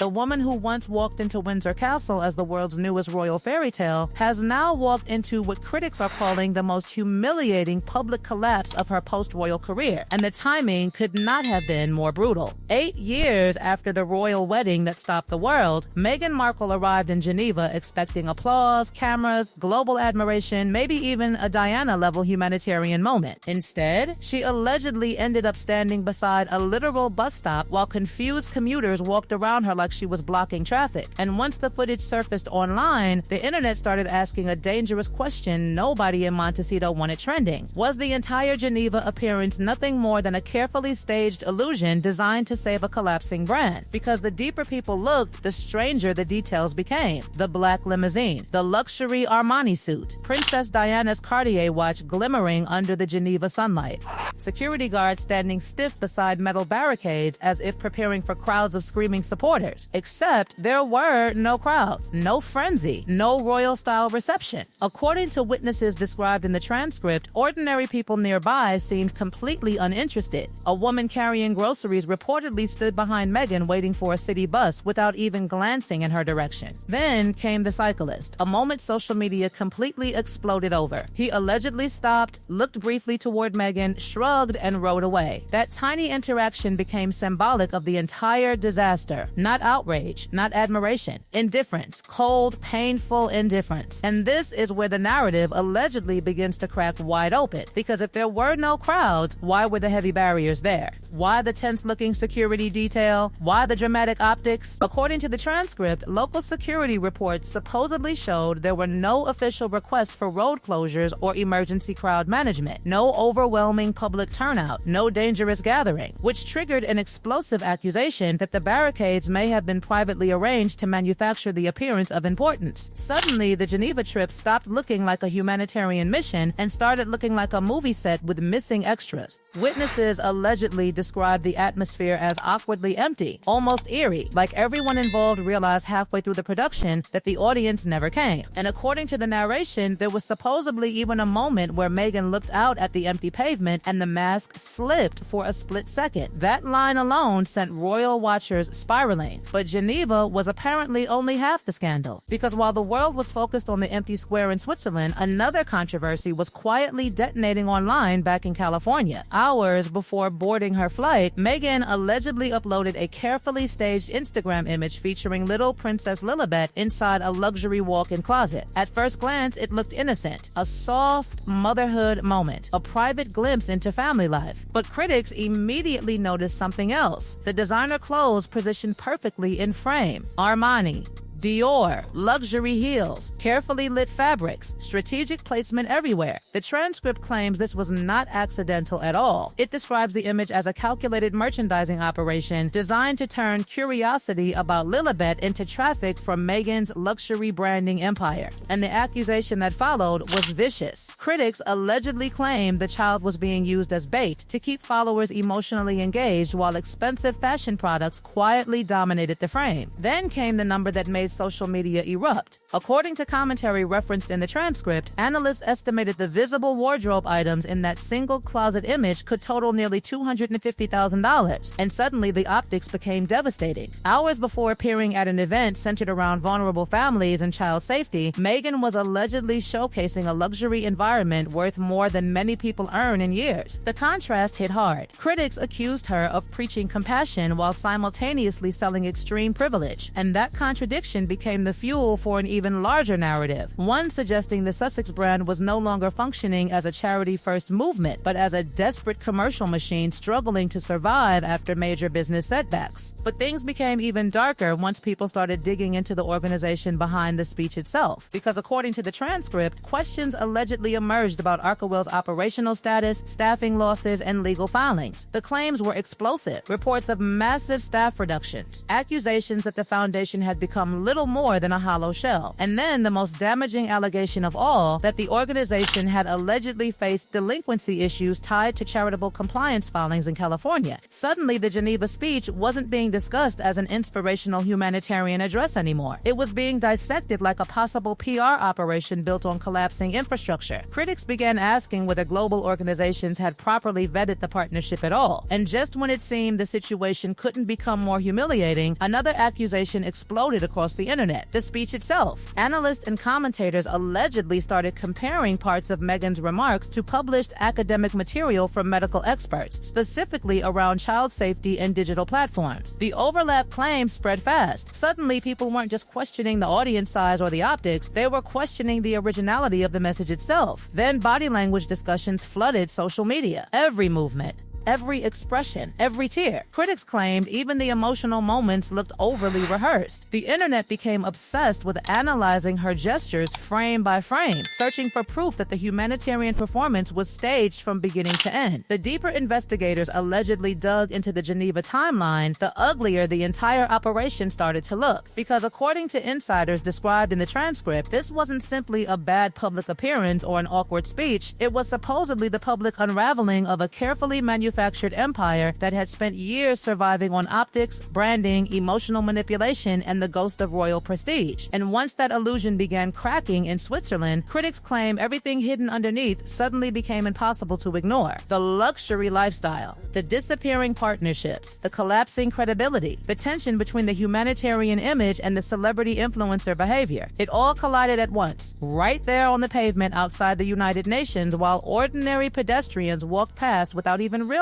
The woman who once walked into Windsor Castle as the world's newest royal fairy tale has now walked into what critics are calling the most humiliating public collapse of her post-royal career, and the timing could not have been more brutal. 8 years after the royal wedding that stopped the world, Meghan Markle arrived in Geneva expecting applause, cameras, global admiration, maybe even a Diana-level humanitarian moment. Instead, she allegedly ended up standing beside a literal bus stop while confused commuters walked around her like she was blocking traffic. And once the footage surfaced online, the internet started asking a dangerous question nobody in Montecito wanted trending. Was the entire Geneva appearance nothing more than a carefully staged illusion designed to save a collapsing brand? Because the deeper people looked, the stranger the details became. The black limousine, the luxury Armani suit, Princess Diana's Cartier watch glimmering under the Geneva sunlight, security guards standing stiff beside metal barricades as if preparing for crowds of screaming supporters. Except there were no crowds, no frenzy, no royal-style reception. According to witnesses described in the transcript, ordinary people nearby seemed completely uninterested. A woman carrying groceries reportedly stood behind Meghan waiting for a city bus without even glancing in her direction. Then came the cyclist, a moment social media completely exploded over. He allegedly stopped, looked briefly toward Meghan, shrugged, and rode away. That tiny interaction became symbolic of the entire disaster. Not outrage, not admiration. Indifference. Cold, painful indifference. And this is where the narrative allegedly begins to crack wide open. Because if there were no crowds, why were the heavy barriers there? Why the tense-looking security detail? Why the dramatic optics? According to the transcript, local security reports supposedly showed there were no official requests for road closures or emergency crowd management. No overwhelming public turnout. No dangerous gathering, which triggered an explosive accusation that the barricades may have been privately arranged to manufacture the appearance of importance. Suddenly, the Geneva trip stopped looking like a humanitarian mission and started looking like a movie set with missing extras. Witnesses allegedly described the atmosphere as awkwardly empty, almost eerie, like everyone involved realized halfway through the production that the audience never came. And according to the narration, there was supposedly even a moment where Meghan looked out at the empty pavement and the mask slipped for a split second. That line alone sent royal watchers spiraling. But Geneva was apparently only half the scandal, because while the world was focused on the empty square in Switzerland, another controversy was quietly detonating online back in California. Hours before boarding her flight, Meghan allegedly uploaded a carefully staged Instagram image featuring little Princess Lilibet inside a luxury walk-in closet. At first glance, it looked innocent, a soft motherhood moment, a private glimpse into family life. But critics immediately noticed something else. The designer clothes positioned perfectly in frame. Armani, Dior, luxury heels, carefully lit fabrics, strategic placement everywhere. The transcript claims this was not accidental at all. It describes the image as a calculated merchandising operation designed to turn curiosity about Lilibet into traffic for Meghan's luxury branding empire. And the accusation that followed was vicious. Critics allegedly claimed the child was being used as bait to keep followers emotionally engaged while expensive fashion products quietly dominated the frame. Then came the number that made social media erupt. According to commentary referenced in the transcript, analysts estimated the visible wardrobe items in that single closet image could total nearly $250,000. And suddenly the optics became devastating. Hours before appearing at an event centered around vulnerable families and child safety, Meghan was allegedly showcasing a luxury environment worth more than many people earn in years. The contrast hit hard. Critics accused her of preaching compassion while simultaneously selling extreme privilege. And that contradiction became the fuel for an even larger narrative, one suggesting the Sussex brand was no longer functioning as a charity-first movement, but as a desperate commercial machine struggling to survive after major business setbacks. But things became even darker once people started digging into the organization behind the speech itself, because according to the transcript, questions allegedly emerged about Arkawell's operational status, staffing losses, and legal filings. The claims were explosive, reports of massive staff reductions, accusations that the foundation had become little more than a hollow shell. And then the most damaging allegation of all, that the organization had allegedly faced delinquency issues tied to charitable compliance filings in California. Suddenly, the Geneva speech wasn't being discussed as an inspirational humanitarian address anymore. It was being dissected like a possible PR operation built on collapsing infrastructure. Critics began asking whether global organizations had properly vetted the partnership at all. And just when it seemed the situation couldn't become more humiliating, another accusation exploded across the internet: the speech itself. Analysts and commentators allegedly started comparing parts of Meghan's remarks to published academic material from medical experts, specifically around child safety and digital platforms. The overlap claims spread fast. Suddenly, people weren't just questioning the audience size or the optics, they were questioning the originality of the message itself. Then body language discussions flooded social media. Every movement, every expression, every tear. Critics claimed even the emotional moments looked overly rehearsed. The internet became obsessed with analyzing her gestures frame by frame, searching for proof that the humanitarian performance was staged from beginning to end. The deeper investigators allegedly dug into the Geneva timeline, the uglier the entire operation started to look. Because according to insiders described in the transcript, this wasn't simply a bad public appearance or an awkward speech. It was supposedly the public unraveling of a carefully manufactured empire that had spent years surviving on optics, branding, emotional manipulation, and the ghost of royal prestige. And once that illusion began cracking in Switzerland, critics claim everything hidden underneath suddenly became impossible to ignore. The luxury lifestyle, the disappearing partnerships, the collapsing credibility, the tension between the humanitarian image and the celebrity influencer behavior. It all collided at once, right there on the pavement outside the United Nations, while ordinary pedestrians walked past without even realizing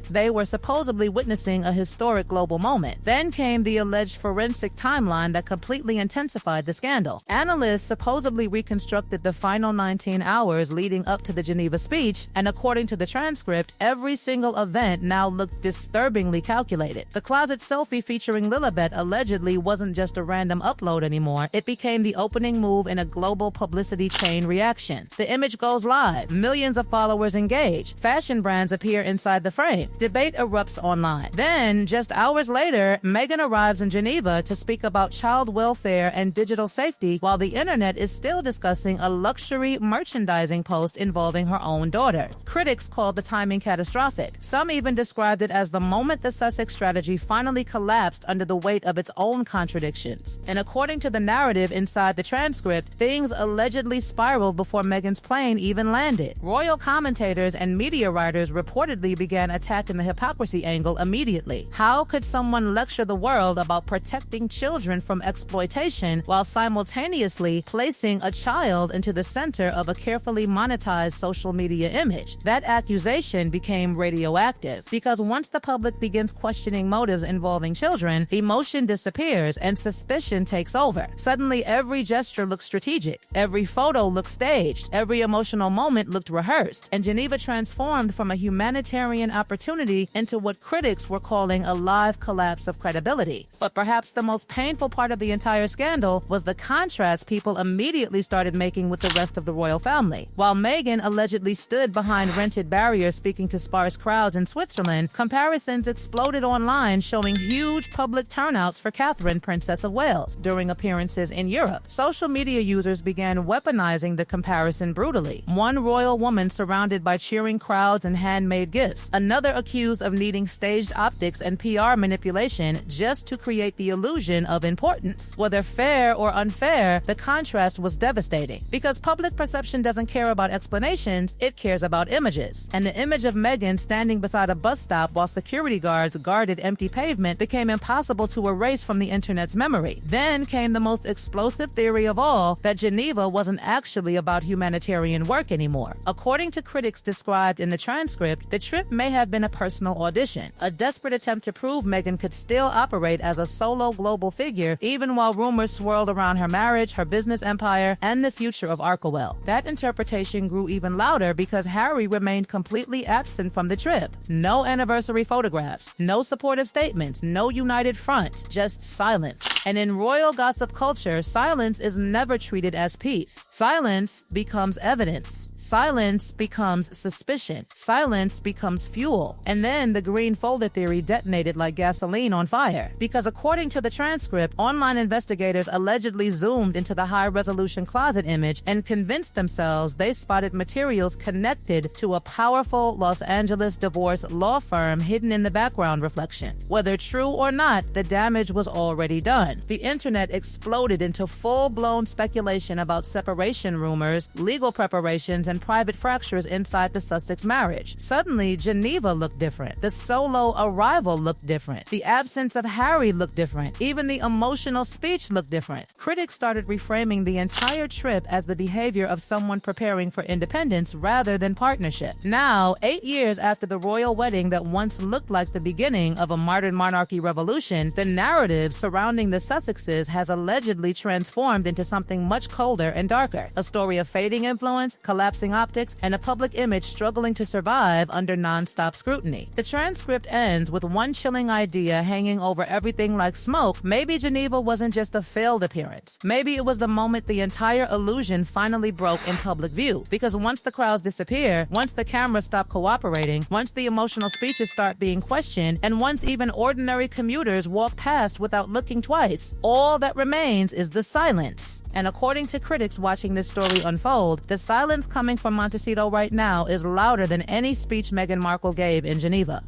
they were supposedly witnessing a historic global moment. Then came the alleged forensic timeline that completely intensified the scandal. Analysts supposedly reconstructed the final 19 hours leading up to the Geneva speech, and according to the transcript, every single event now looked disturbingly calculated. The closet selfie featuring Lilibet allegedly wasn't just a random upload anymore. It became the opening move in a global publicity chain reaction. The image goes live. Millions of followers engage. Fashion brands appear inside the frame. Debate erupts online. Then, just hours later, Meghan arrives in Geneva to speak about child welfare and digital safety, while the internet is still discussing a luxury merchandising post involving her own daughter. Critics called the timing catastrophic. Some even described it as the moment the Sussex strategy finally collapsed under the weight of its own contradictions. And according to the narrative inside the transcript, things allegedly spiraled before Meghan's plane even landed. Royal commentators and media writers reportedly began attacking the hypocrisy angle immediately. How could someone lecture the world about protecting children from exploitation while simultaneously placing a child into the center of a carefully monetized social media image? That accusation became radioactive, because once the public begins questioning motives involving children, emotion disappears and suspicion takes over. Suddenly, every gesture looked strategic, every photo looked staged, every emotional moment looked rehearsed, and Geneva transformed from a humanitarian opportunity into what critics were calling a live collapse of credibility. But perhaps the most painful part of the entire scandal was the contrast people immediately started making with the rest of the royal family. While Meghan allegedly stood behind rented barriers speaking to sparse crowds in Switzerland, comparisons exploded online showing huge public turnouts for Catherine, Princess of Wales, during appearances in Europe. Social media users began weaponizing the comparison brutally. One royal woman surrounded by cheering crowds and handmade gifts, another accused of needing staged optics and PR manipulation just to create the illusion of importance. Whether fair or unfair, the contrast was devastating. Because public perception doesn't care about explanations, it cares about images. And the image of Meghan standing beside a bus stop while security guards guarded empty pavement became impossible to erase from the internet's memory. Then came the most explosive theory of all, that Geneva wasn't actually about humanitarian work anymore. According to critics described in the transcript, the trip may have been a personal audition, a desperate attempt to prove Meghan could still operate as a solo global figure, even while rumors swirled around her marriage, her business empire, and the future of Markle. That interpretation grew even louder because Harry remained completely absent from the trip. No anniversary photographs, no supportive statements, no united front, just silence. And in royal gossip culture, silence is never treated as peace. Silence becomes evidence. Silence becomes suspicion. Silence becomes becomes fuel. And then the green folder theory detonated like gasoline on fire. Because according to the transcript, online investigators allegedly zoomed into the high-resolution closet image and convinced themselves they spotted materials connected to a powerful Los Angeles divorce law firm hidden in the background reflection. Whether true or not, the damage was already done. The internet exploded into full-blown speculation about separation rumors, legal preparations, and private fractures inside the Sussex marriage. Suddenly, Geneva looked different. The solo arrival looked different. The absence of Harry looked different. Even the emotional speech looked different. Critics started reframing the entire trip as the behavior of someone preparing for independence rather than partnership. Now, 8 years after the royal wedding that once looked like the beginning of a modern monarchy revolution, the narrative surrounding the Sussexes has allegedly transformed into something much colder and darker. A story of fading influence, collapsing optics, and a public image struggling to survive under non-stop scrutiny. The transcript ends with one chilling idea hanging over everything like smoke. Maybe Geneva wasn't just a failed appearance. Maybe it was the moment the entire illusion finally broke in public view. Because once the crowds disappear, once the cameras stop cooperating, once the emotional speeches start being questioned, and once even ordinary commuters walk past without looking twice, all that remains is the silence. And according to critics watching this story unfold, the silence coming from Montecito right now is louder than any speech Meghan Markle gave in Geneva.